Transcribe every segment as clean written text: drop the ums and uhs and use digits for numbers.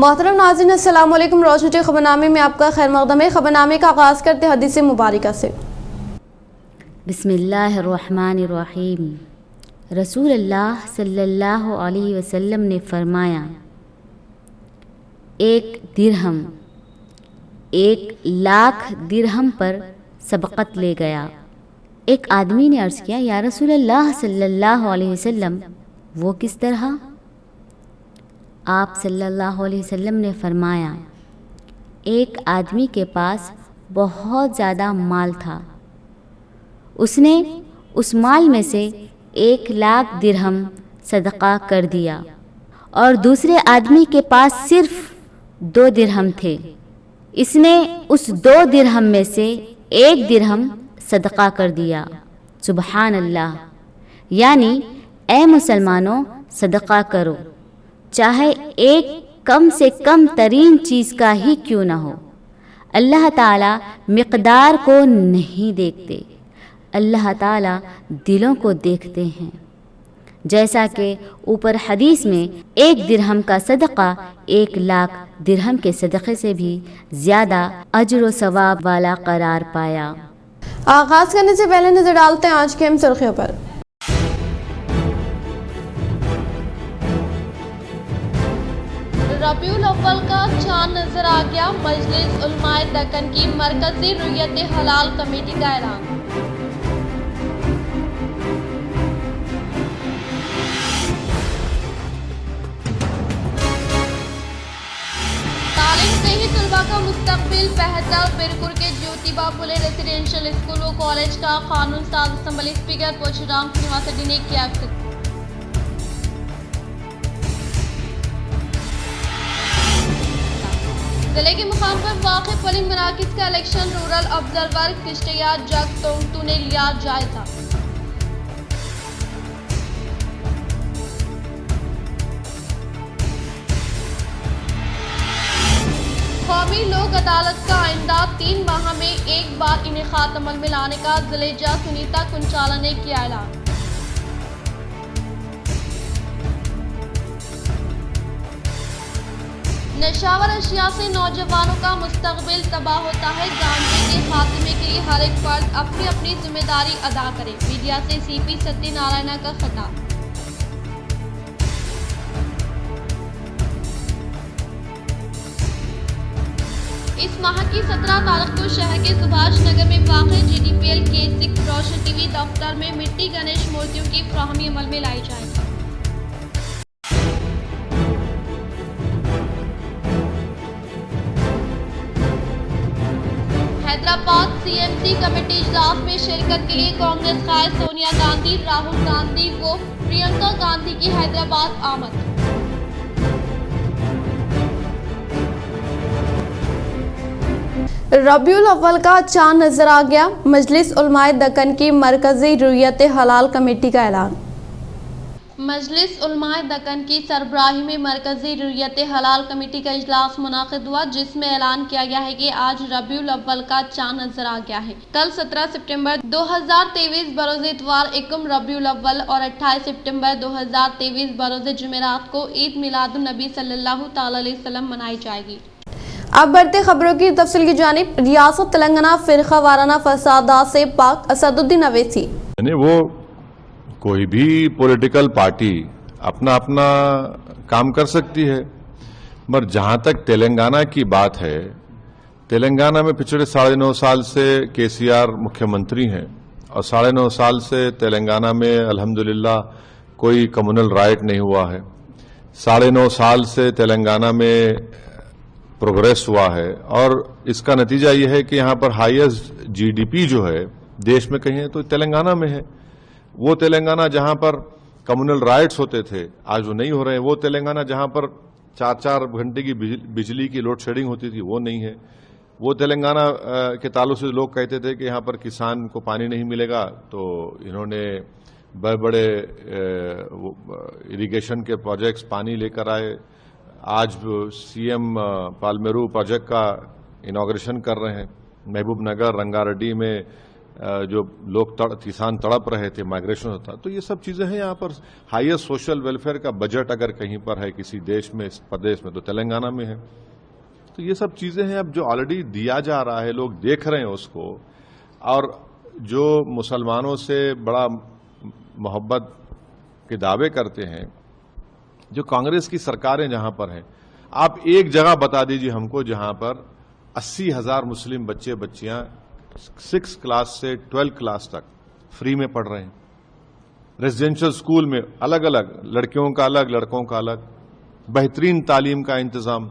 मोहतरम नाज़रीन, अस्सलाम वालेकुम। रोशनी खबरनामे में आपका खैर मक़दम है। खबरनामे का आगाज़ करते हदीस मुबारका से। बिस्मिल्लाहिर्रहमानिर्रहीम। रसूलुल्लाह सल्लल्लाहु अलैहि वसल्लम ने फरमाया, एक दिरहम 1,00,000 दिरहम पर सबक़त ले गया। एक आदमी ने अर्ज़ किया, या रसूलल्लाह सल्लल्लाहु अलैहि वसल्लम, वो किस तरह? आप सल्लल्लाहु अलैहि वसल्लम ने फरमाया, एक आदमी के पास बहुत ज़्यादा माल था, उसने उस माल में से 1,00,000 दिरहम सदका कर दिया और दूसरे आदमी के पास सिर्फ 2 दिरहम थे, इसने उस 2 दिरहम में से 1 दिरहम सदका कर दिया। सुबहान अल्लाह। यानी ए मुसलमानों, सदका करो, चाहे एक कम से कम तरीन चीज़ का ही क्यों ना हो। अल्लाह ताला मिक़दार को नहीं देखते, अल्लाह ताला दिलों को देखते हैं। जैसा कि ऊपर हदीस में 1 दिरहम का सदका 1,00,000 दिरहम के सदक़े से भी ज़्यादा अज्र व सवाब वाला करार पाया। आगाज़ करने से पहले नज़र डालते हैं आज की अहम सुर्खियों पर। रबीउल अव्वल का चांद नजर आ गया। मजलिस उलमाए दक्कन की मरकजी रुयत हलाल कमेटी का ऐलान। तालीम से ही तलबा का मुस्तकबिल बेहतर। बिरकुर के ज्योतिबा फुले रेसिडेंशियल स्कूल व कॉलेज का कानून साज असम्बली स्पीकर पोचुराम श्रीनिवास रेड्डी ने किया। जिले के मुकाम पर वाक़े पोलिंग मराकज़ का इलेक्शन रूरल ऑब्जर्वर कृष्णया जग तोंगटू ने लिया जायजा। कौमी लोक अदालत का आइंदा 3 माह में एक बार इनेकाद अमल में लाने का जिले जज सुनीता कुंचाला ने किया ऐलान। नशावर अशिया से नौजवानों का मुस्तकबिल तबाह होता है। गांजे के खात्मे के लिए हर एक फर्द अपनी अपनी जिम्मेदारी अदा करे। मीडिया से सीपी सत्यनारायण का खिताब। इस माह की 17 तारीख को शहर के सुभाष नगर में वाक़ GDPL के 6 रोशन टीवी दफ्तर में मिट्टी गणेश मूर्तियों की फ्राहमी अमल में लाई जाएगी। हैदराबाद CMC कमेटी इजलास में शिरकत के लिए कांग्रेस कायद सोनिया गांधी, राहुल गांधी व प्रियंका गांधी की हैदराबाद आमद। रबीउल अव्वल का चांद नजर आ गया। मजलिस उलमाए दक्कन की मरकजी रुयत हलाल कमेटी का ऐलान। मजलिस उलमाए दक्कन की सरबराही में मरकजी रुयत हलाल कमेटी का इजलास मुनाकिद हुआ, जिसमें ऐलान किया गया है कि आज रबीउल अव्वल का चांद नजर आ गया है। कल 17 सितंबर 2023 बरोज़ इतवार 1 रबीउल अव्वल और 28 सितंबर 2023 बरोज़ जुमेरात को ईद मिलादुन नबी सल्लल्लाहु तआला अलैहि वसल्लम मनाई जाएगी। अब बढ़ते खबरों की तफसील की जानिब। रियासत तेलंगाना फिरका वाराना फसादात से पाक असदुद्दीन अवैसी। वो कोई भी पॉलिटिकल पार्टी अपना अपना काम कर सकती है, मगर जहां तक तेलंगाना की बात है, तेलंगाना में पिछले 9.5 साल से KCR मुख्यमंत्री हैं और 9.5 साल से तेलंगाना में अल्हम्दुलिल्लाह कोई कम्युनल राइट नहीं हुआ है। 9.5 साल से तेलंगाना में प्रोग्रेस हुआ है और इसका नतीजा यह है कि यहां पर हाईएस्ट GDP जो है देश में कहीं है तो तेलंगाना में है। वो तेलंगाना जहां पर कम्युनल राइट्स होते थे आज वो नहीं हो रहे हैं। वो तेलंगाना जहां पर 4-4 घंटे की बिजली की लोड शेडिंग होती थी वो नहीं है। वो तेलंगाना के ताल्लुक से लोग कहते थे कि यहां पर किसान को पानी नहीं मिलेगा, तो इन्होंने बड़े बड़े इरिगेशन के प्रोजेक्ट्स पानी लेकर आए। आज CM पालमेरू प्रोजेक्ट का इनॉग्रेशन कर रहे हैं। महबूब नगर रंगारेड्डी में جو لوگ کسان تڑپ رہے تھے، مائگریشن ہوتا، تو یہ سب چیزیں ہیں یہاں پر. ہائیسٹ سوشل ویلفیئر کا بجٹ اگر کہیں پر ہے کسی دیش میں، اس پردیش میں، تو تلنگانہ میں ہے. تو یہ سب چیزیں ہیں اب جو آلریڈی دیا جا رہا ہے، لوگ دیکھ رہے ہیں اس کو. اور جو مسلمانوں سے بڑا محبت کے دعوے کرتے ہیں، جو کانگریس کی سرکاریں جہاں پر ہیں، آپ ایک جگہ بتا دیجیے ہم کو جہاں پر 80,000 مسلم بچے بچیاں 6 کلاس سے 12 کلاس تک فری میں پڑھ رہے ہیں. ریزیڈینشل اسکول میں الگ الگ، لڑکیوں کا الگ، لڑکوں کا الگ، بہترین تعلیم کا انتظام،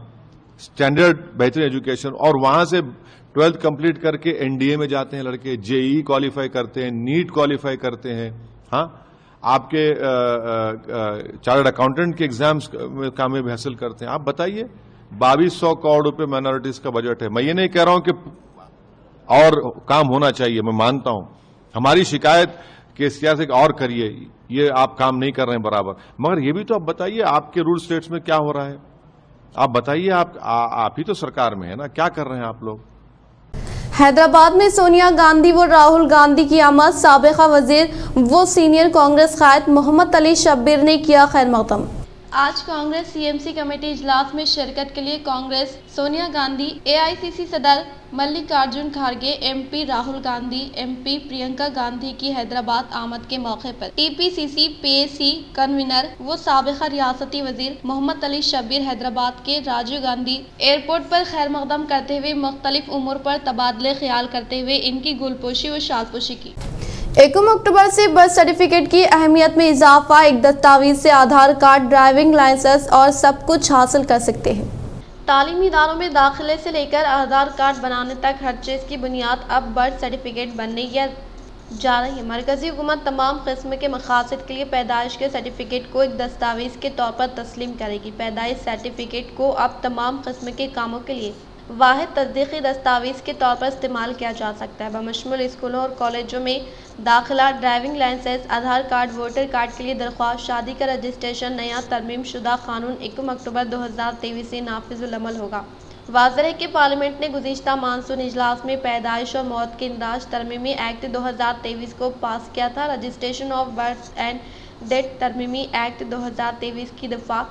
اسٹینڈرڈ بہترین ایجوکیشن. اور وہاں سے 12th کمپلیٹ کر کے NDA میں جاتے ہیں لڑکے، JEE کوالیفائی کرتے ہیں، نیٹ کوالیفائی کرتے ہیں. ہاں، آپ کے چارٹرڈ اکاؤنٹنٹ کے ایگزامز میں کامیابی حاصل کرتے ہیں. آپ بتائیے، 2200 کروڑ روپے مائنورٹیز کا بجٹ ہے. میں یہ نہیں کہہ رہا ہوں کہ اور کام ہونا چاہیے، میں مانتا ہوں. ہماری شکایت کہ سیاست اور کریے، یہ آپ کام نہیں کر رہے ہیں برابر. مگر یہ بھی تو آپ بتائیے آپ کے رول اسٹیٹس میں کیا ہو رہا ہے. آپ بتائیے، آپ ہی تو سرکار میں ہے نا، کیا کر رہے ہیں آپ لوگ. حیدرآباد میں سونیا گاندھی و راہل گاندھی کی آمد، سابقہ وزیر و سینئر کانگریس قائد محمد علی شبیر نے کیا خیر مقدم. آج کانگریس CMC کمیٹی اجلاس میں شرکت کے لیے کانگریس سونیا گاندھی، AICC صدر ملکارجن کھارگے، MP راہل گاندھی، MP پرینکا گاندھی کی حیدرآباد آمد کے موقع پر TPCC PAC کنوینر و سابقہ ریاستی وزیر محمد علی شبیر حیدرآباد کے راجیو گاندھی ایئرپورٹ پر خیر مقدم کرتے ہوئے مختلف امور پر تبادلہ خیال کرتے ہوئے ان کی گلپوشی و شالپوشی کی. 1 اکتوبر سے برتھ سرٹیفکیٹ کی اہمیت میں اضافہ، ایک دستاویز سے آدھار کارڈ، ڈرائیونگ لائسنس اور سب کچھ حاصل کر سکتے ہیں. تعلیمی اداروں میں داخلے سے لے کر آدھار کارڈ بنانے تک ہر چیز کی بنیاد اب برتھ سرٹیفکیٹ بننے جا رہی ہے. مرکزی حکومت تمام قسم کے مقاصد کے لیے پیدائش کے سرٹیفکیٹ کو ایک دستاویز کے طور پر تسلیم کرے گی. پیدائش سرٹیفکیٹ کو اب تمام قسم کے کاموں کے لیے واحد تصدیقی دستاویز کے طور پر استعمال کیا جا سکتا ہے، بمشمول اسکولوں اور کالجوں میں داخلہ، driving licence, Aadhaar card, voter card کے لیے درخواست، شادی کا رجسٹریشن. نیا ترمیم شدہ قانون 1 اکتوبر 2023 سے نافذ العمل ہوگا. واضح ہے کہ پارلیمنٹ نے گزشتہ مانسون اجلاس میں پیدائش اور موت کے اندراج ترمیمی ایکٹ 2023 کو پاس کیا تھا. Registration of birth and death ترمیمی ایکٹ 2023 کی دفعہ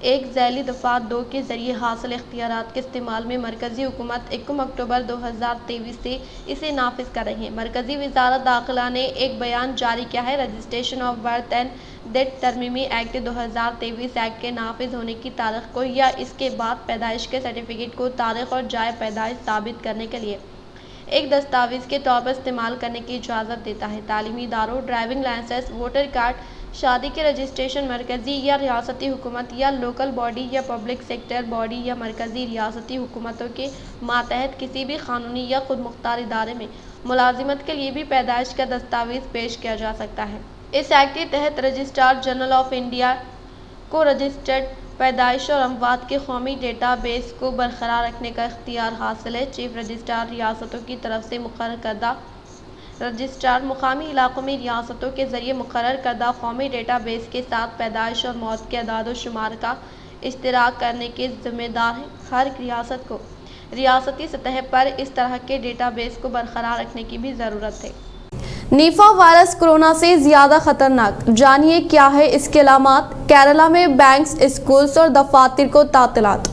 1 ذیلی دفعہ 2 کے ذریعے حاصل اختیارات کے استعمال میں مرکزی حکومت 1 اکتوبر 2023 سے اسے نافذ کر رہی ہے. مرکزی وزارت داخلہ نے ایک بیان جاری کیا ہے. Registration of birth and death ترمیمی ایکٹ 2023 ایکٹ کے نافذ ہونے کی تاریخ کو یا اس کے بعد پیدائش کے سرٹیفکیٹ کو تاریخ اور جائے پیدائش ثابت کرنے کے لیے ایک دستاویز کے طور پر استعمال کرنے کی اجازت دیتا ہے. تعلیمی اداروں، ڈرائیونگ لائسنس، ووٹر کارڈ، شادی کے رجسٹریشن مرکزی یا ریاستی حکومت یا لوکل باڈی یا پبلک سیکٹر باڈی یا مرکزی ریاستی حکومتوں کے ماتحت کسی بھی قانونی یا خود مختار ادارے میں ملازمت کے لیے بھی پیدائش کا دستاویز پیش کیا جا سکتا ہے. اس ایکٹ کے تحت رجسٹرار جنرل آف انڈیا کو رجسٹرڈ پیدائش اور اموات کے قومی ڈیٹا بیس کو برقرار رکھنے کا اختیار حاصل ہے. چیف رجسٹرار ریاستوں کی طرف سے مقرر کردہ رجسٹرار مقامی علاقوں میں ریاستوں کے ذریعے مقرر کردہ قومی ڈیٹا بیس کے ساتھ پیدائش اور موت کے اعداد و شمار کا اشتراک کرنے کے ذمہ دار ہیں. ہر ریاست کو ریاستی سطح پر اس طرح کے ڈیٹا بیس کو برقرار رکھنے کی بھی ضرورت ہے. نیفا وائرس کورونا سے زیادہ خطرناک، جانیے کیا ہے اس کے علامات. کیرالہ میں بینکس، اسکولز اور دفاتر کو تعطیلات.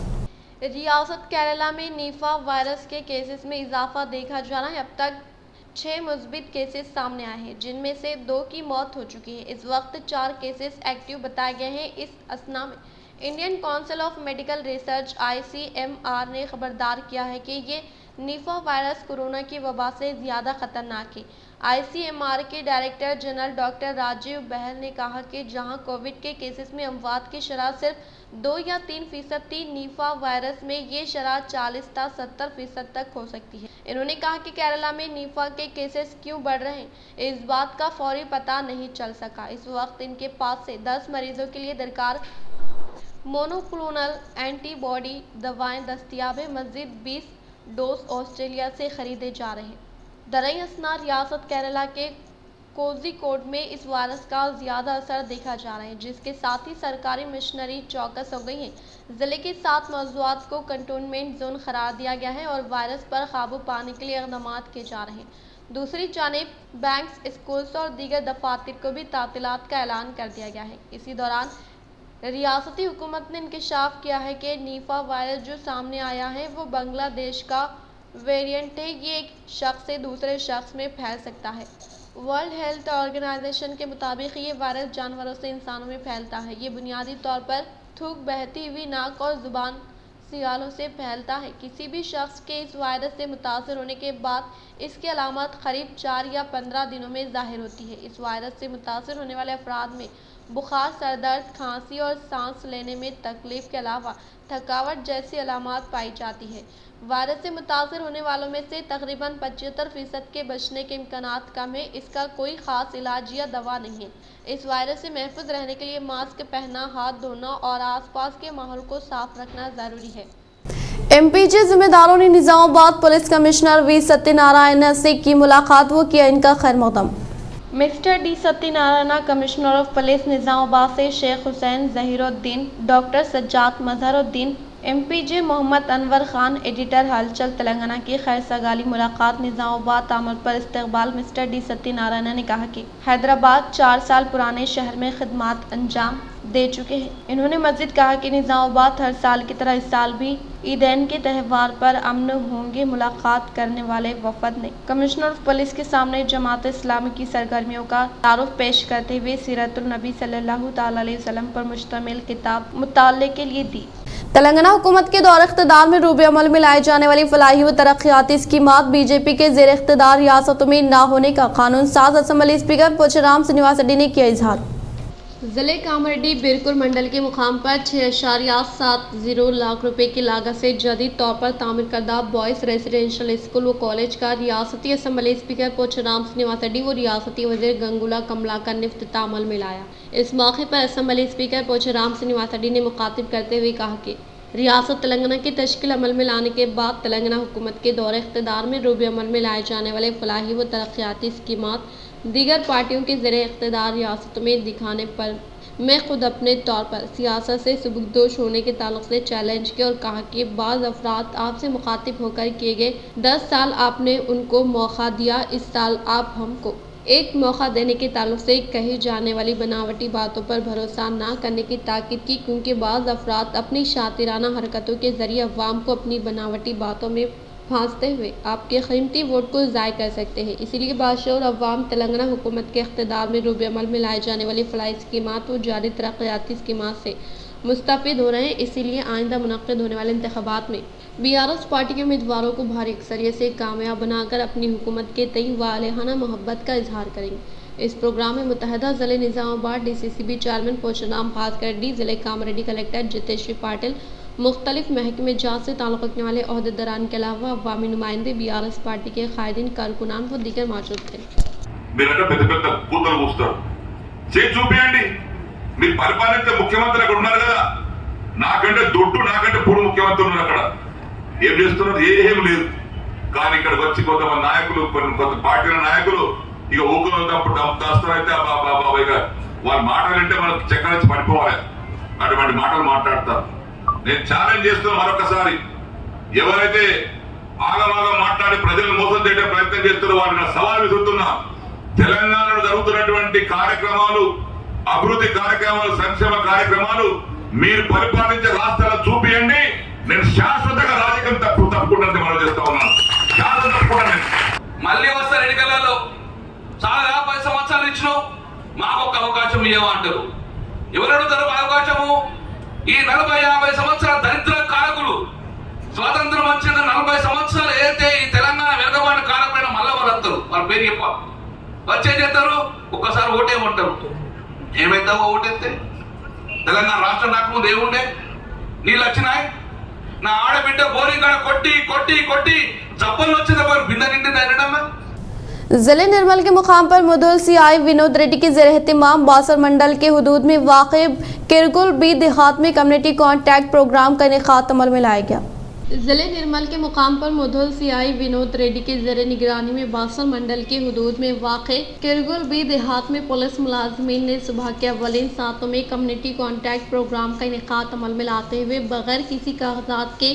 ریاست کیرالہ میں نیفا وائرس کے کیسز میں اضافہ دیکھا جا رہا ہے. اب تک 6 مثبت کیسز سامنے آئے ہیں، جن میں سے 2 کی موت ہو چکی ہے. اس وقت 4 کیسز ایکٹیو بتائے گئے ہیں. اس اثنا میں Indian council of medical research ICMR نے خبردار کیا ہے کہ یہ نیفا وائرس کورونا کی وبا سے زیادہ خطرناک ہے. ICMR کے ڈائریکٹر جنرل ڈاکٹر راجیو بہل نے کہا کہ جہاں کووڈ کے کیسز میں اموات کی شرح صرف 2 یا 3% تھی، نیفا وائرس میں یہ شرح 40 تا 70% تک ہو سکتی ہے. انہوں نے کہا کہ کیرالہ میں نیفا کے کیسز کیوں بڑھ رہے ہیں، اس بات کا فوری پتہ نہیں چل سکا. اس وقت ان کے پاس سے 10 مریضوں کے لیے درکار مونوکلونل اینٹی باڈی دوائیں دستیاب ہیں. مزید 20 ڈوز آسٹریلیا سے خریدے جا رہے ہیں. دریں اثنا ریاست کیرالہ کے کوزیکوڈ میں اس وائرس کا زیادہ اثر دیکھا جا رہا ہے، جس کے ساتھ ہی سرکاری مشنری چوکس ہو گئی ہیں. ضلع کے 7 موضوعات کو کنٹونمنٹ زون قرار دیا گیا ہے اور وائرس پر قابو پانے کے لیے اقدامات کیے جا رہے ہیں. दूसरी जानिब बैंक्स, स्कूल्स और दीगर दफातर को भी तातीलात का ऐलान कर दिया गया है। इसी दौरान रियासती हुकूमत ने इंकशाफ किया है कि नीफा वायरस जो सामने आया है वो बांग्लादेश का वेरिएंट है। ये एक शख्स से दूसरे शख्स में फैल सकता है। वर्ल्ड हेल्थ ऑर्गेनाइजेशन के मुताबिक ये वायरस जानवरों से इंसानों में फैलता है। ये बुनियादी तौर पर थूक, बहती हुई नाक और जुबान सियालों से फैलता है। किसी भी शख्स के इस वायरस से मुतासर होने के बाद इसकी अलामत करीब 4 या 15 दिनों में ज़ाहिर होती है। इस वायरस से मुतासर होने वाले अफराद में बुखार, सर दर्द, खांसी और सांस लेने में तकलीफ के अलावा थकावट जैसी अलामत पाई जाती है। वायरस से मुतासर होने वालों में से तकरीबन 75% के बचने के इम्कानात कम है। इसका कोई ख़ास इलाज या दवा नहीं है। इस वायरस से महफूज रहने के लिए मास्क पहनना, हाथ धोना और आसपास के माहौल को साफ रखना ज़रूरी है। एमपीजे जिम्मेदारों ने Nizamabad police commissioner V Satyanarayana से की मुलाकात, वो किया इनका खैर मकदम। Mister D Satyanarayana, commissioner of police Nizamabad से Sheikh Hussain Zaheeruddin, doctor Sajjad Mazharuddin, MPJ Mohammed Anwar Khan, editor Halchal Telangana की खैर सगाली मुलाकात। निजामाबाद आमद पर इस्तकबाल मिस्टर डी सत्यनारायण ने कहा कि हैदराबाद 4 साल पुराने शहर में खिदमत अंजाम दे चुके हैं। इन्होंने मज़ीद कहा कि निजामाबाद हर साल की तरह इस साल भी ईदैन के त्यौहार पर अमन होंगे। मुलाकात करने वाले वफद ने कमिश्नर ऑफ पुलिस के सामने जमात इस्लामी की सरगर्मियों का तारुफ पेश करते हुए सीरतुल नबी सल्लल्लाहु तआला अलैहि वसल्लम पर मुश्तमिल किताब मुताले के लिए दी। तेलंगाना हुकूमत के दौर इख्तिदार में रूबे अमल में लाई जाने वाली फलाही व तरक्याती स्कीमात बीजेपी के जेर इख्तिदार रियासतों में न होने का कानून साज असम्बली स्पीकर पोचाराम श्रीनिवास रेड्डी ने किया इजहार। जिले कामारेड्डी बिरकुल मंडल के मुकाम पर 6.70 लाख रुपए की लागत से जदीद तौर पर तामीर करदा बॉयज़ रेजिडेंशियल स्कूल व कॉलेज का रियासती असम्बली स्पीकर पोचाराम श्रीनिवास रेड्डी व रियासती वज़ीर गंगुला कमलाकर ने इफ्तिताह अमल में लाया। इस मौके पर असम्बली स्पीकर पोचाराम श्रीनिवास रेड्डी ने मुखातिब करते हुए कहा कि रियासत तेलंगाना की तश्कील अमल में लाने के बाद तेलंगाना हुकूमत के दौर इख्तिदार में रूबे अमल में लाए जाने वाले फलाही व तरक्याती स्कीमात दीगर पार्टियों के ज़रिए इख्तिदार रियासतों में दिखाने पर मैं खुद अपने तौर पर सियासत से सुबुकदोश होने के ताल्लुक से चैलेंज किया और कहा कि बाज़ अफराद आपसे मुखातिब होकर किए गए 10 साल आपने उनको मौका दिया, इस साल आप हमको एक मौका देने के ताल्लुक से कही जाने वाली बनावटी बातों पर भरोसा ना करने की ताकीद की, क्योंकि बाज़ अफराद अपनी शातिराना हरकतों के ज़रिए अवाम को अपनी बनावटी बातों में फांसते हुए आपके कीमती वोट को ज़ाय कर सकते हैं। इसीलिए बाशऊर अवाम तेलंगाना हुकूमत के इख्तिदार में रूबे अमल में लाए जाने वाली फलाही स्कीमात व जारी तरक्याती स्कीमात से मुस्तफ़िद हो रहे हैं। इसीलिए आइंदा मुनक़्क़िद होने वाले इंतख़ाबात में बीआरएस पार्टी के उम्मीदवारों को भारी अक्सरियत से कामयाब बनाकर अपनी हुकूमत के तई वालेहाना मोहब्बत का इजहार करेंगे। इस प्रोग्राम में मुत्तहदा ज़िले निज़ामाबाद डीसीसीबी चेयरमैन पोचाराम भास्कर रेड्डी, ज़िले कामारेड्डी कलेक्टर जितेश्री पाटिल, मुख्तलिफ महकमे जात से ताल्लुक़ रखने वाले ओहदेदारान के अलावा अवामी नुमाइंदे, बीआरएस पार्टी के कायदीन, कारकुनान व दीगर मौजूद थे। మీరు పరిపాలించే ముఖ్యమంత్రి అక్కడ ఉన్నారు కదా, నాకంటే దొడ్డు, నాకంటే పూర్వ ముఖ్యమంత్రి ఉన్నారు అక్కడ. ఏం చేస్తున్నారు? ఏం లేదు. కానీ ఇక్కడికి వచ్చి కొంతమంది నాయకులు, కొంత పార్టీల నాయకులు ఇక ఊకులంతప్పుడు దాస్తారైతే ఇక వాళ్ళ మాటలంటే మనకు చక్కరించి పడిపోవాలి. అటువంటి మాటలు మాట్లాడతారు. నేను ఛాలెంజ్ చేస్తున్నా మరొకసారి, ఎవరైతే ఆగమాగం మాట్లాడి ప్రజలను మోసం చేయడం ప్రయత్నం చేస్తారో వారిని సవాల్ విసురుతున్నా. తెలంగాణలో జరుగుతున్నటువంటి కార్యక్రమాలు, అభివృద్ధి కార్యక్రమాలు, సంక్షేమ కార్యక్రమాలు మీరు పరిపాలించే రాష్ట్రాలు చూపియండి. నేను శాశ్వతంగా రాజకీయం తప్పకుండా మనం చేస్తా ఉన్నాను. శాశ్వతంగా మళ్ళీ వస్తారు ఎన్నికలలో. చాలా 10 సంవత్సరాలు ఇచ్చినావు, మాకు ఒక అవకాశం ఇవ్వమంటారు. ఎవరు అడుగుతారు అవకాశము? ఈ 40-50 సంవత్సరాల దరిద్ర కారకులు. స్వాతంత్రం వచ్చిన 40 సంవత్సరాలు ఏదైతే ఈ తెలంగాణ వెనుకబాటు కారకులైన మళ్ళా వాళ్ళు వస్తారు. వాళ్ళ పేరు చెప్ప వచ్చే చేస్తారు. ఒక్కసారి ఓటేమంటారు. ఏమైతావో ఓటేస్తే తెలంగాణ రాష్ట్రం నాకు ముందు ఏముండే? నీళ్ళు వచ్చినాయి. నా ఆడబిడ్డ బోరింగ్ కాడ కొట్టి కొట్టి కొట్టి జబ్బలు వచ్చింది, బిందె నిండింది అనడమ్మా. जिले निर्मल के मुकाम पर मुदुल सीआई विनोद रेड्डी के ज़ेर एहतिमाम बासर मंडल के हुदूद में वाक़े किरगुल बी देहात में कम्युनिटी कॉन्टैक्ट प्रोग्राम का इनेकाद अमल में लाया गया। जिले निर्मल के मुकाम पर मुदुल सीआई विनोद रेड्डी के ज़ेर निगरानी में बासर मंडल के हुदूद में वाक़े किरगुल बी देहात में पुलिस मुलाजमीन ने सुबह के अव्वलीन सातों में कम्युनिटी कॉन्टैक्ट प्रोग्राम का इनेकाद अमल में लाते हुए बगैर किसी कागजात के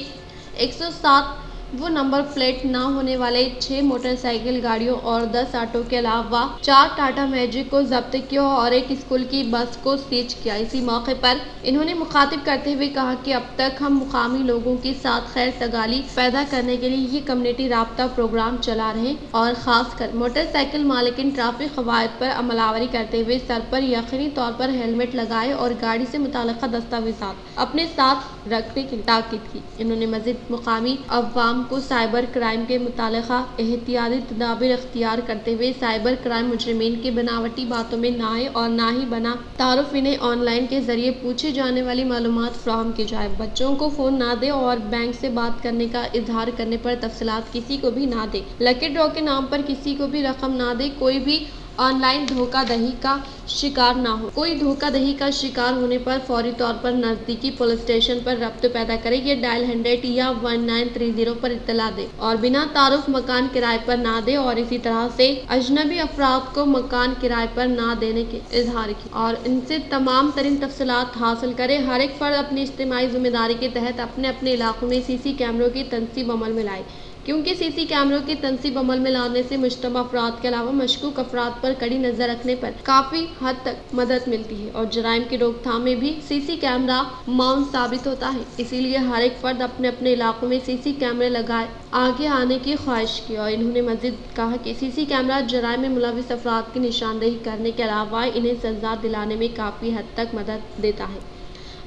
107 वो नंबर प्लेट न होने वाले 6 मोटरसाइकिल गाड़ियों और 10 ऑटो के अलावा 4 टाटा मैजिक को जब्त किया और एक स्कूल की बस को सीज किया। इसी मौके पर इन्होंने मुखातिब करते हुए कहा कि अब तक हम मुकामी लोगों के साथ खैर सगाली पैदा करने के लिए ये कम्युनिटी राब्ता प्रोग्राम चला रहे हैं और खासकर मोटरसाइकिल मालिकिन ट्रैफिक कवायद पर अमलावरी करते हुए सर पर यकीनी तौर पर हेलमेट लगाए और गाड़ी से मुताल्लिका दस्तावेजात अपने साथ रखने की ताकीद की। इन्होंने मजीद मुकामी अवाम को साइबर क्राइम के मुताल्लिका एहतियाती तदाबीर इख्तियार करते हुए साइबर क्राइम मुजरिमीन की बनावटी बातों में ना आए और ना ही बना तारुफ इन्हें ऑनलाइन के जरिए पूछी जाने वाली मालूमात फराहम की जाए। बच्चों को फोन ना दे और बैंक से बात करने का इजहार करने पर तफसीलात किसी को भी ना दे। लकी ड्रॉ के नाम पर किसी को भी रकम ना दे। कोई भी ऑनलाइन धोखाधड़ी का शिकार ना हो। कोई धोखाधड़ी का शिकार होने पर फौरी तौर पर नजदीकी पुलिस स्टेशन पर रब्त पैदा करे। ये डायल 100 या 1930 पर इत्तला दे और बिना तारुफ मकान किराए पर ना दे और इसी तरह से अजनबी अफराद को मकान किराए पर ना देने के इजहार की और इनसे तमाम तरीन तफसीलात हासिल करे। हर एक फर्द अपनी इज्तिमाई जिम्मेदारी के तहत अपने अपने इलाकों में सीसी कैमरों की तनसीब अमल में लाए, क्योंकि सीसी कैमरों की तनसीब अमल में लाने से मुश्तबा अफराद के अलावा मशकूक अफराद पर कड़ी नजर रखने पर काफी हद तक मदद मिलती है और जराइम की रोकथाम में भी सीसी कैमरा माउन साबित होता है। इसीलिए हर एक फर्द अपने अपने इलाकों में सीसी कैमरे लगाए आगे आने की ख्वाहिश की और इन्होंने मजीद कहा कि सीसी कैमरा जराइम में मुलविस अफराद की निशानदेही करने के अलावा इन्हें सजा दिलाने में काफी हद तक मदद देता है।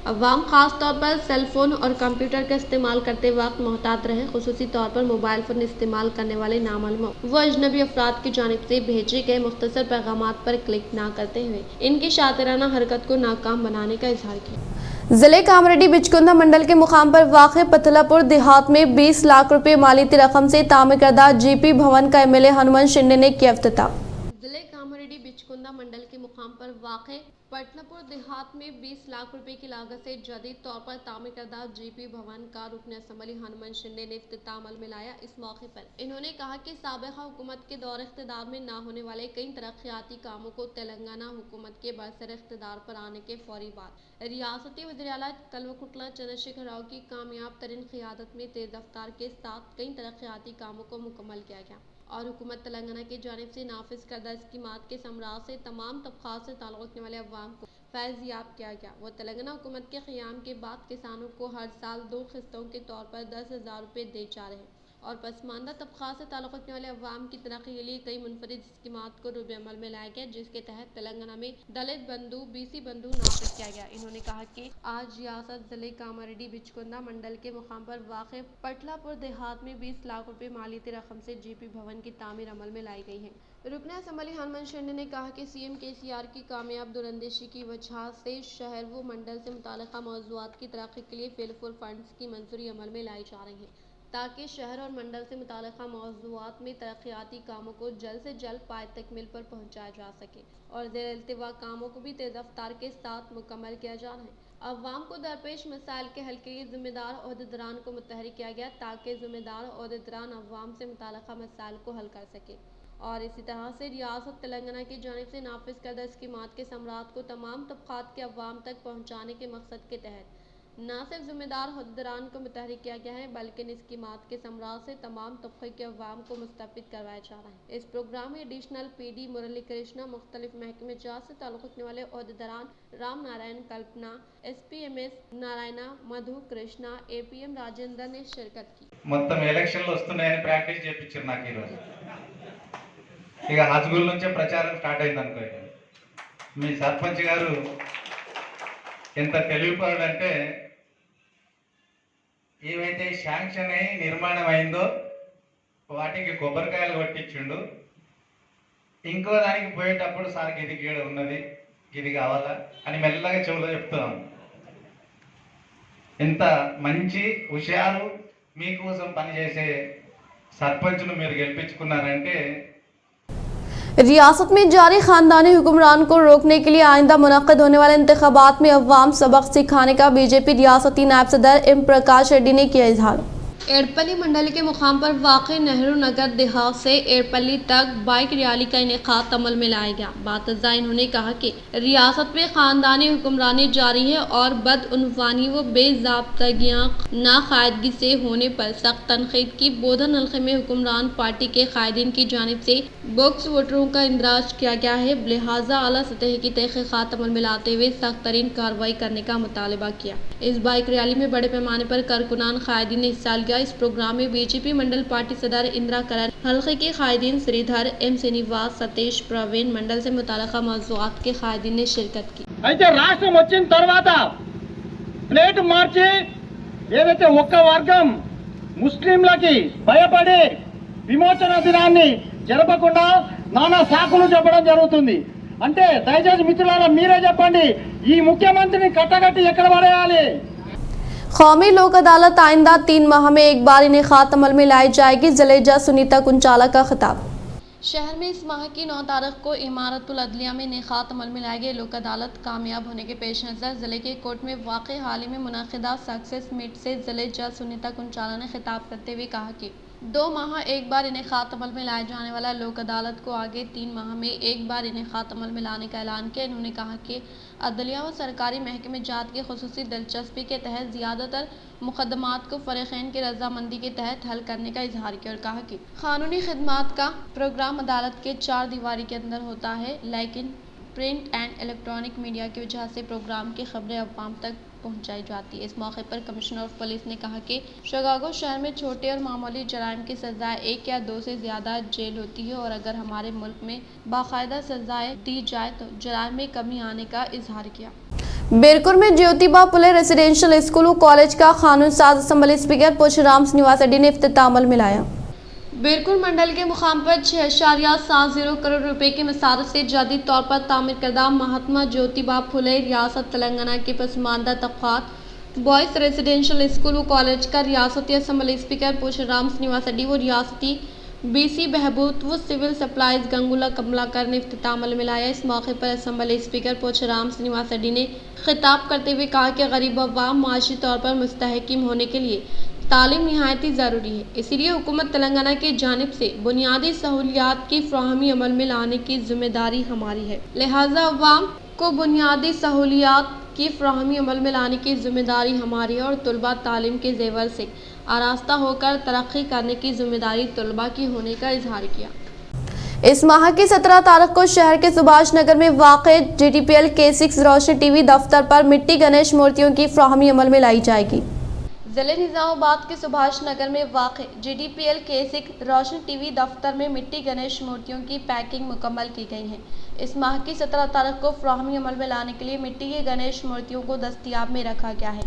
अवाम खास तौर पर सेल फोन और कंप्यूटर का इस्तेमाल करते वक्त मोहतात रहें। खुसूसी तौर पर मोबाइल फोन इस्तेमाल करने वाले नामालूम व अजनबी अफराद की जानिब से भेजे गए मुख्तसर पैगामात पर क्लिक ना करते हुए इनकी शातिराना हरकत को नाकाम बनाने का इजहार किया। जिले कामरेड्डी बिचकुंदा मंडल के मुकाम पर वाक़ पतलापुर देहात में 20 लाख रुपए मालियती रकम से तामीर करदा जीपी भवन का एमएलए हनुमान शिंदे ने किया इफ्तिताह। जिले कामरेड्डी बिचकुंदा मंडल के मुकाम पर वाक़ पटलापुर देहात में 20 लाख रुपए की लागत से जदीद तौर पर तामीर करदा जीपी भवन का रुकन असम्बली हनुमान शिंदे ने इफ्तिताह अमल में लाया। इस मौके पर इन्होंने कहा कि साबिक़ा हुकूमत के दौर इख्तिदार में ना होने वाले कई तरक्याती कामों को तेलंगाना हुकूमत के बरसर इख्तिदार पर आने के फौरी बाद रियासती वज़ीर-ए-आला कल्वकुंटला चंद्रशेखर राव की कामयाब तरीन क़ियादत में तेज रफ्तार के साथ कई तरक्याती कामों को मुकम्मल किया गया और हुकूमत तेलंगाना की जानिब से नाफिज करदा स्कीमात के समरात से तमाम तबक़ात से ताल्लुक़ रखने वाले अवाम को फैज़ याब किया गया। वो तेलंगाना हुकूमत के क़याम के बाद किसानों को हर साल 2 किस्तों के तौर पर 10,000 रुपये दे जा रहे हैं और पसमानदा तबक़ात से ताल्लुक़ रखने वाले अवाम की तरक्की के लिए कई मुनफरिद स्कीमात को रूबे अमल में लाया गया, जिसके तहत तेलंगाना में दलित बंधु BC बंधु नाफिज किया गया। इन्होंने कहा कि आज रियासत जिले कामारेड्डी बिचकुंदा मंडल के मुकाम पर वाक़ पटलापुर देहात में 20 लाख रुपए मालियती रकम से जीपी भवन की तामीर अमल में लाई गई है। रुकन असम्बली हनुमान शिंदे ने कहा कि CM KCR की कामयाब दूरंदेशी की वजह से शहर व मंडल से मुताल्लिक़ा मौज़ूआत की तरक्की के लिए फिलफुल फंड्स की मंजूरी अमल में लाई जा रही है, ताकि शहर और मंडल से मुताल्लिक़ा मौज़ूआत में तरक्याती कामों को जल्द से जल्द पाए तकमील पर पहुँचाया जा सके और ज़ेर इल्तिवा कामों को भी तेज़ रफ्तार के साथ मुकम्मल किया जा रहा है। अवाम को दरपेश मसाइल के हल के लिए ज़िम्मेदार ओहदेदारान को मुतहरिक किया गया, ताकि ज़िम्मेदार ओहदेदारान अवाम से मुताल्लिक़ा मसाइल को हल कर सके और इसी तरह से रियासत तेलंगाना की जानिब से नाफिज करदा स्कीमात के समरात को तमाम तबक़ात के अवाम तक पहुँचाने के मकसद के तहत न सिर्फ ज़िम्मेदार ओहदेदारान को मुतहरिक किया गया है, बल्कि इन स्कीमात के समरात से तमाम तबक़े के अवाम को मुस्तफ़ीद करवाया जा रहा है। इस प्रोग्राम में एडिशनल PD मुरली कृष्णा, मुख्तलिफ महकमे जात से ताल्लुक़ रखने वाले ओहदेदारान राम नारायण कल्पना, SPMS नारायणा, मधु कृष्णा, APM राजेंद्र ने शिरकत की। మొత్తం ఎలక్షన్లు వస్తున్నాయని ప్రాక్టీస్ చేయించారు నాకు ఈ రోజు. ఇక హజ్గుల్ నుంచే ప్రచారం స్టార్ట్ అయింది అనుకో. మీ సర్పంచ్ గారు ఎంత తెలివిపరుడు అంటే ఏవైతే శాంక్షన్ అయి నిర్మాణం అయిందో వాటికి కొబ్బరికాయలు కొట్టించిండు. ఇంకో దానికి పోయేటప్పుడు సార్ ఇది గీడ ఉన్నది, ఇది కావాలా అని మెల్లగా చెవులో చెప్తున్నాను. ఎంత మంచి హుషారు మీకోసం పనిచేసే సర్పంచ్ను మీరు గెలిపించుకున్నారంటే रियासत में जारी खानदानी हुक्मरान को रोकने के लिए आइंदा मुनक्किद होने वाले इंतखाबात में अवाम सबक सिखाने का बीजेपी रियासती नायब सदर M प्रकाश रेड्डी ने किया इजहार। एड़पल्ली मंडल के मुकाम पर वाक़ नेहरू नगर देहात से एड़पल्ली तक बाइक रैली का इनेकाद अमल में लाया गया। बातज़ा इन्होंने कहा कि रियासत में ख़ानदानी हुक्मरानी जारी है और बदउनवानी व बेज़ाब्तगियाँ नाकायदगी से होने पर सख्त तनक़ीद की। बोधन हल्के में हुक्मरान पार्टी के कायदीन की जानिब से बोक्स वोटरों का इंदराज किया गया है, लिहाजा आला सतह की तहक़ीक़ात अमल में लाते हुए सख्त तरीन कार्रवाई करने का मुतालबा किया। इस बाइक रैली में बड़े पैमाने पर कारकुनान कायदीन ने हिस्सा लिया। इस प्रोग्राम में बीजेपी मंडल पार्टी सदर इंदिरा करण, हल्के के कायदीन श्रीधर, एम श्रीनिवास, सतीश, प्रवीण, मंडल से मुताल्लिक़ा मौज़ूआत के कायदीन ने शिरकत की। అయితే రాష్ట్రం వచ్చిన తర్వాత ప్లేట్ మార్చి ఏదైతే ఒక్క వర్గం ముస్లింలకి భయపడి విమోచన దినాన్ని జరపకుండా నానా సాకులు చెప్పడం జరుగుతుంది. అంటే దయచేసి మిత్రులారా మీరే చెప్పండి, ఈ ముఖ్యమంత్రిని కట్టగట్టి ఎక్కడ పడేయాలి? कौमी लोक अदालत आइंदा 3 माह में एक बार इनेकाद अमल में लाई जाएगी। जलेजा सुनीता कुंचाला का खिताब। शहर में इस माह की 9 तारीख को इमारतुल अदलिया में इनेकाद अमल में लाए गए लोक अदालत कामयाब होने के पेश नज़र ज़िले के कोर्ट में वाक़ हाल ही में मुनक़िदा सक्सेस मीट से ज़लेजा सुनीता कुंचाला ने खिताब करते हुए कहा कि 2 माह एक बार इनेकाद अमल में लाए जाने वाला लोक अदालत को आगे 3 माह में एक बार इनेकाद अमल में लाने का ऐलान किया। इन्होंने कहा कि अदलिया व सरकारी महकमे जात की खुसूसी दिलचस्पी के तहत ज़्यादातर मुकदमात को फ़रीक़ैन की रजामंदी के तहत हल करने का इजहार किया और कहा कि कानूनी खिदमात का प्रोग्राम अदालत के 4 दीवारी के अंदर होता है, लेकिन प्रिंट एंड इलेक्ट्रॉनिक मीडिया की वजह से प्रोग्राम की खबरें अवाम तक पहुंचाई जाती है। इस मौके पर कमिश्नर ऑफ पुलिस ने कहा कि शिकागो शहर में छोटे और मामूली जराइम की सज़ाएं 1 या 2 से ज़्यादा जेल होती है और अगर हमारे मुल्क में बाकायदा सज़ाएं दी जाए तो जराइम में कमी आने का इजहार किया। बेरकुर में ज्योतिबा फुले रेसिडेंशियल स्कूल व कॉलेज का कानून साज असम्बली स्पीकर पुरुषोत्तम श्रीनिवास रेड्डी ने इफ्तिताह अमल में लाया। बेरकुर मंडल के मुकाम पर 6.70 करोड़ रुपए की मसारत से जदीद तौर पर तामीर करदा महात्मा ज्योतिबा फुले रियासत तेलंगाना के पसमानदा तबक़ात बॉयज़ रेसिडेंशियल स्कूल व कॉलेज का रियासती असम्बली स्पीकर पुरुषोत्तम श्रीनिवास रेड्डी व रियासती BC बहबूद व सिविल सप्लाईज गंगूला कमलाकर ने इफ्तिताह अमल में लाया। इस मौके पर असम्बली स्पीकर पुरुषोत्तम श्रीनिवास रेड्डी ने खिताब करते हुए कहा कि गरीब अवाम माशी तौर पर मुस्तहकिम होने के लिए तालीम निहायत ही ज़रूरी है, इसीलिए हुकूमत तेलंगाना की जानिब से बुनियादी सहूलियात की फ़राहमी अमल में लाने की जिम्मेदारी हमारी है, लिहाजा अवाम को बुनियादी सहूलियात की फ़राहमी अमल में लाने की जिम्मेदारी हमारी है और तलबा तालीम के ज़ेवर से आरास्ता होकर तरक्की करने की जिम्मेदारी तलबा की होने का इजहार किया। इस माह की 17 तारीख को शहर के सुभाष नगर में वाक़े GDPL K6 रोशनी टीवी दफ्तर पर मिट्टी गणेश मूर्तियों की फ़राहमी अमल में लाई जाएगी। ज़िले निज़ामाबाद के सुभाष नगर में वाक़ GDPL K6 रोशनी टीवी दफ्तर में मिट्टी गणेश मूर्तियों की पैकिंग मुकम्मल की गई है। इस माह की 17 तारीख को फ़राहमी अमल में लाने के लिए मिट्टी के गणेश मूर्तियों को दस्तियाब में रखा गया है।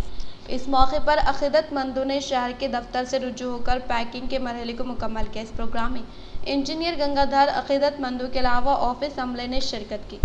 इस मौके पर अक़ीदतमंदों ने शहर के दफ्तर से रुजू होकर पैकिंग के मरहले को मुकम्मल किया। इस प्रोग्राम में इंजीनियर गंगाधर, अक़ीदतमंदों के अलावा ऑफिस अमले ने शिरकत की।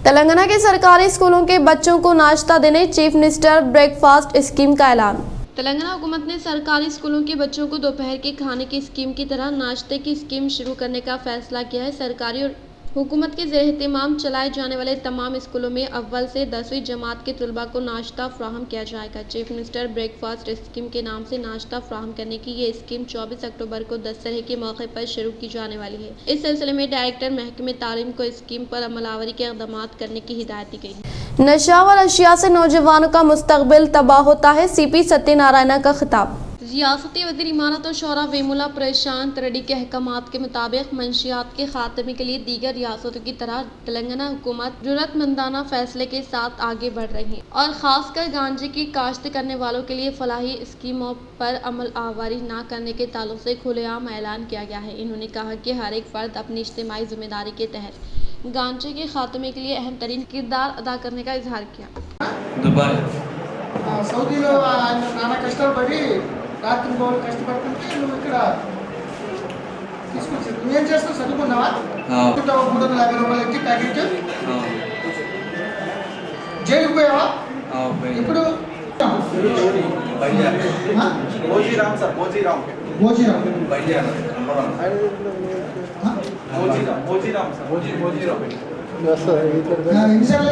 तेलंगाना के सरकारी स्कूलों के बच्चों को नाश्ता देने चीफ मिनिस्टर ब्रेकफास्ट स्कीम का ऐलान। तेलंगाना हुकूमत ने सरकारी स्कूलों के बच्चों को दोपहर के खाने की स्कीम की तरह नाश्ते की स्कीम शुरू करने का फैसला किया है। सरकारी और हुकूमत के ज़ेर एहतमाम चलाए जाने वाले तमाम स्कूलों में अव्वल से 10वीं जमात के तलबा को नाश्ता फ्राहम किया जाएगा। चीफ मिनिस्टर ब्रेकफास्ट स्कीम के नाम से नाश्ता फ्राहम करने की ये स्कीम 24 अक्टूबर को दशहरे के मौके पर शुरू की जाने वाली है। इस सिलसिले में डायरेक्टर महकमे तालीम को स्कीम पर अमलावरी के इक़दाम करने की हिदायत दी गई है। नशा व अशिया से नौजवानों का मुस्तकबिल तबाह होता है, CP सत्यनारायण का खिताब। रियासती वज़ीर इमारत और शौरा वेमुला प्रशांत रेड्डी के अहकामात के मुताबिक मंशियात के खात्मे के लिए दीगर रियासतों की तरह तेलंगाना हुकूमत ज़रूरतमंदाना फैसले के साथ आगे बढ़ रही है और ख़ासकर गांजे की काश्त करने वालों के लिए फलाही स्कीमों पर अमल आवारी न करने के ताल्लुक से खुलेआम ऐलान किया गया है। इन्होंने कहा कि हर एक फ़र्द अपनी इज्तिमाई जिम्मेदारी के तहत गांजे के खात्मे के लिए अहम तरीन किरदार अदा करने का इजहार किया। సౌదీలో ఆయన నానా కష్టాలు పడి రాత్రి గోళ్ళు కష్టపడుతుంటే నువ్వు ఇక్కడ తీసుకొచ్చి నువ్వేం చేస్తావు? చదువుకున్నావా? 350 రూపాయలు ఇచ్చి ప్యాకెట్ జైలుకు పోయావా? ఇప్పుడు భోజీరామ్ సార్, భోజీరామ్ ఎన్నిసార్లు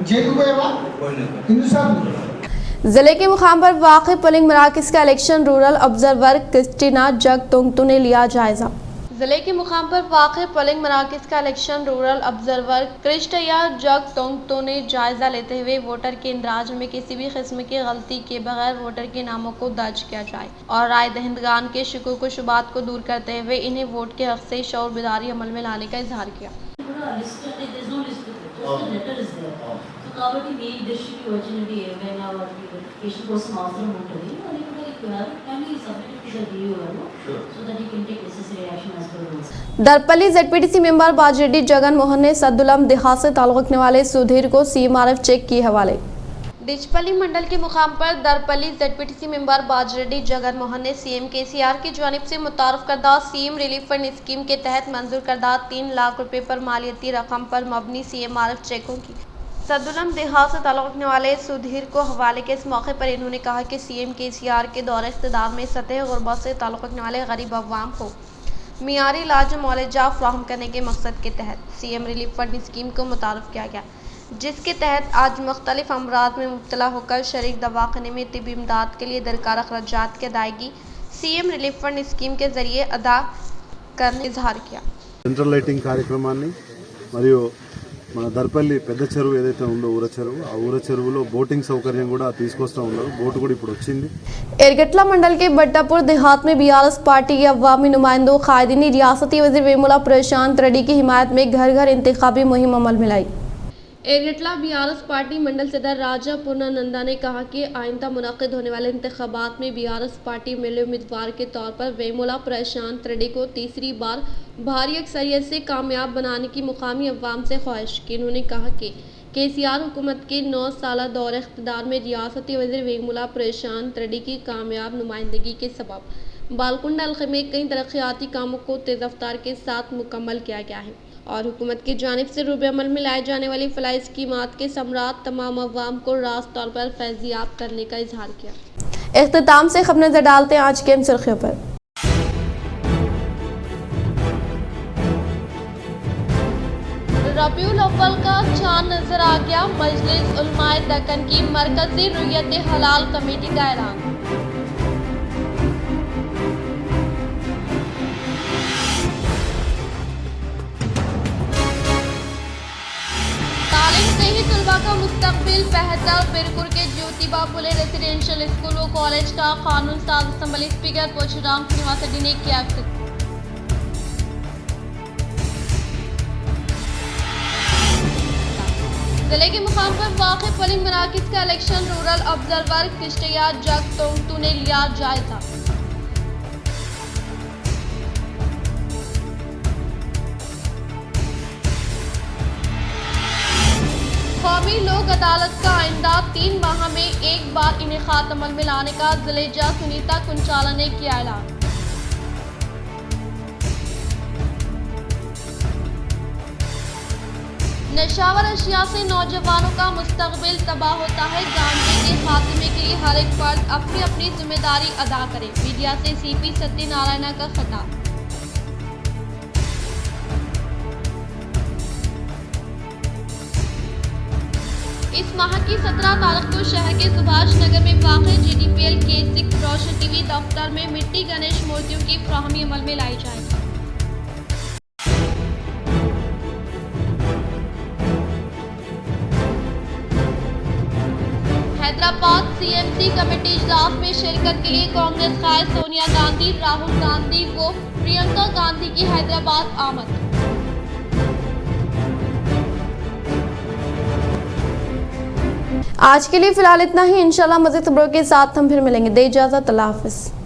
జైలుకి పోయావా? ఎన్నిసార్లు? जिले के मुकाम पर वाक़ पोलिंग मराकज़ का इलेक्शन रूरल ऑब्जर्वर क्रिस्टीना जगतोंगतू ने लिया जायजा। जिले के मुकाम पर वाक़ पोलिंग मराकज़ का इलेक्शन रूरल ऑब्जर्वर क्रिस्टिया जगतोंगतू ने जायजा लेते हुए वोटर के इंदराज में किसी भी किस्म की गलती के बगैर वोटर के नामों को दर्ज किया जाए और राय दहिंदगान के शकूक व शुबात को दूर करते हुए इन्हें वोट के हक से शऊर बेदारी अमल में लाने का इजहार किया। కాబట్టి మీ దృష్టికి వచ్చినది ఏమైనా వాటికి వెరిఫికేషన్ కోసం అవసరం ఉంటుంది అది కూడా రిక్వైర్ కానీ submit to the DO so that you can take necessary action as पर rules. Darpalli ZPTC member Bajireddy Jagan Mohan ने सदुलम देहात से ताल्लुक रखने वाले सुधीर को CMRF चेक किए हवाले। डिचपल्ली मंडल के मुकाम पर दरपल्ली ZPTC मेंबर बाजरेड्डी जगन मोहन ने CM KCR की जानिब से मुतारफ करदा CM रिलीफ फंड स्कीम के तहत मंजूर करदा 3 लाख रुपए पर मालियती रकम पर मबनी CMRF चेकों की सदुलम देहात से ताल्लुक रखने वाले सुधीर को हवाले के इस मौके पर इन्होंने कहा कि CM KCR के दौरे इक़्तिदार में सतह गुरबत से ताल्लुक रखने वाले गरीब अवाम को मियारी इलाज मुआवजा फराहम करने के मकसद के तहत CM रिलीफ फंड स्कीम को मुतारफ़ किया गया, जिसके तहत आज मुख्तलिफ अमराज में मुब्तला होकर शरीक दवाखाने में तिब्बी इमदाद के लिए दरकार अखराजात की अदायगी CM रिलीफ फंड स्कीम के जरिए अदा करने इजहार किया। సెంట్రల్ లైటింగ్ కార్యక్రమాన్ని మరియు మన దర్పల్లి పెద్ద చెరువు ఏదైతే ఉందో ఊర చెరువు ఆ ఊర చెరువులో బోటింగ్ సౌకర్యం కూడా తీసుకొస్తా ఉన్నారు। బోట్ కూడా ఇప్పుడు వచ్చింది। एरगटला मंडल के बट्टापुर देहात में BRS पार्टी के अवामी नुमाइंदों कायदीन ने रियासती वज़ीर वेमुला प्रशांत रेड्डी की हिमायत में घर घर इंतखाबी मुहिम अमल में लाई। एरगटला BRS पार्टी मंडल सदर राजा पूर्णानंदा ने कहा कि आइंदा मुनक़िद होने वाले इंतखाबात में BRS पार्टी मिले उम्मीदवार के तौर पर वेमुला प्रशांत रेड्डी को तीसरी बार भारी अक्सरियत से कामयाब बनाने की मुकामी अवाम से ख्वाहिश की। उन्होंने कहा कि KCR हुकूमत के 9 साला दौर इख्तिदार में रियासती वज़ीर वेमुला प्रशांत रेड्डी की कामयाब नुमाइंदगी के सबब बालकुंडा हल्के में कई तरक्याती कामों को तेज़ रफ्तार के साथ मुकम्मल किया गया है और हुकूमत की जानिब से रूबे अमल में लाए जाने वाली फलाही स्कीमात के समरात तमाम अवाम को रास्त तौर पर फैज़याब करने का इजहार किया। इख्तिताम से खबर नजर डालते हैं आज के सुर्खियों पर। रबीउल अव्वल का चांद नजर आ गया, मजलिस उलमाए दक्कन की मरकजी रुयत हलाल कमेटी का ऐलान। तालीम से ही तलबा का मुस्तकबिल बेहतर। बिरपुर के ज्योतिबा फुले रेसिडेंशियल स्कूल व कॉलेज का कानून साज असम्बली स्पीकर पोचराम श्रीनिवास रेड्डी ने किया। जिले के मुकाम पर वाक़ पोलिंग मराकज़ का इलेक्शन रूरल ऑब्जर्वर क्रिस्टिया जगतोंगतू ने लिया जायजा। कौमी लोक अदालत का आइंदा 3 माह में एक बार इनेकाद अमल में लाने का जिले जज सुनीता कुंचाला ने किया ऐलान। नशावर अशिया से नौजवानों का मुस्तकबिल तबाह होता है। गांजे के खात्मे के लिए हर एक फर्द अपनी अपनी जिम्मेदारी अदा करे। मीडिया से CP सत्यनारायण का खिताब। इस माह की 17 तारीख को शहर के सुभाष नगर में वाक़ GDPL K6 रोशन TV दफ्तर में मिट्टी गणेश मूर्तियों की फराहमी अमल में लाई जाएगी। हैदराबाद CMC कमेटी इजलास में शिरकत के लिए कांग्रेस कायद सोनिया गांधी, राहुल गांधी व प्रियंका गांधी की हैदराबाद आमद। आज के लिए फिलहाल इतना ही। इंशाल्लाह मज़ीद खबरों के साथ हम फिर मिलेंगे। दे इजाज़त, अल्लाह हाफ़िज़।